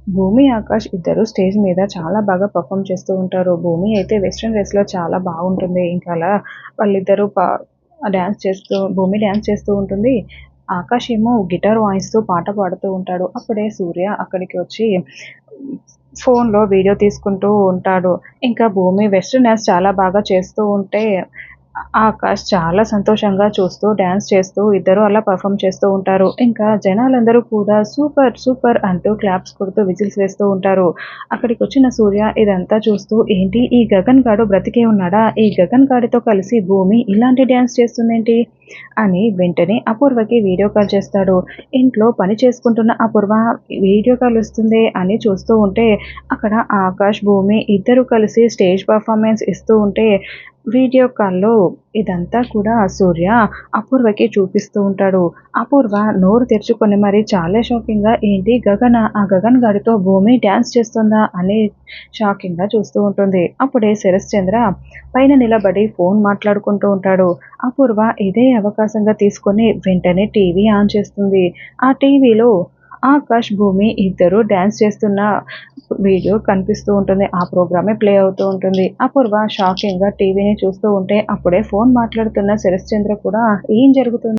భూమి, ఆకాష్ ఇద్దరు స్టేజ్ మీద చాలా బాగా పెర్ఫార్మ్ చేస్తూ ఉంటారు. భూమి అయితే వెస్టర్న్ డ్రెస్‌లో చాలా బాగుంటుంది. ఇంకా అలా వాళ్ళిద్దరూ భూమి డాన్స్ చేస్తూ ఉంటుంది. ఆకాష్ ఏమో గిటార్ వాయిస్తూ పాట పాడుతూ ఉంటాడు. అప్పుడే సూర్య అక్కడికి వచ్చి ఫోన్‌లో వీడియో తీసుకుంటూ ఉంటాడు. ఇంకా భూమి వెస్టర్న్ డాన్స్ చాలా బాగా చేస్తూ ఉంటే ఆకాష్ చాలా సంతోషంగా చూస్తూ, డాన్స్ చేస్తూ ఇద్దరు అలా పెర్ఫార్మ్ చేస్తూ ఉంటారు. ఇంకా జనాలందరూ కూడా సూపర్! సూపర్! అంటూ క్లాప్స్ కొడుతూ విజిల్స్ వేస్తూ ఉంటారు. అక్కడికొచ్చిన సూర్య ఇదంతా చూస్తూ ఏంటి ఈ గగన్ గాడు బ్రతికే ఉన్నాడా? ఈ గగన్ గాడితో కలిసి భూమి ఇలాంటి డాన్స్ చేస్తుందేంటి? అని వెంటనే అపూర్వకి వీడియో కాల్ చేస్తాడు. ఇంట్లో పని చేసుకుంటున్న అపూర్వ వీడియో కాల్ వస్తుందే అని చూస్తూ ఉంటే అక్కడ ఆకాష్, భూమి ఇద్దరు కలిసి స్టేజ్ పెర్ఫార్మన్స్ ఇస్తూ ఉంటే వీడియో కాల్‌లో ఇదంతా కూడా సూర్య అపూర్వకి చూపిస్తూ ఉంటాడు. అపూర్వ నోరు తెరుచుకొని మరి చాలా షాకింగ్‌గా ఏంటి గగనా? ఆ గగన్ గాడితో భూమి డాన్స్ చేస్తుందా? అని షాకింగ్‌గా చూస్తూ ఉంటుంది. అప్పుడే శరశ్చంద్ర పైన నిలబడి ఫోన్ మాట్లాడుకుంటూ ఉంటాడు. అపూర్వ ఇదే అవకాశంగా తీసుకొని వెంటనే టీవీ ఆన్ చేస్తుంది. ఆ టీవీలో ఆకాష్, భూమి ఇద్దరు డాన్స్ చేస్తున్న వీడియో కనిపిస్తూ ఉంటుంది. ఆ ప్రోగ్రామే ప్లే అవుతూ ఉంటుంది. అపూర్వ షాకింగ్‌గా టీవీని చూస్తూ ఉంటే అప్పుడే ఫోన్ మాట్లాడుతున్న శరశ్చంద్ర కూడా ఏం జరుగుతుంది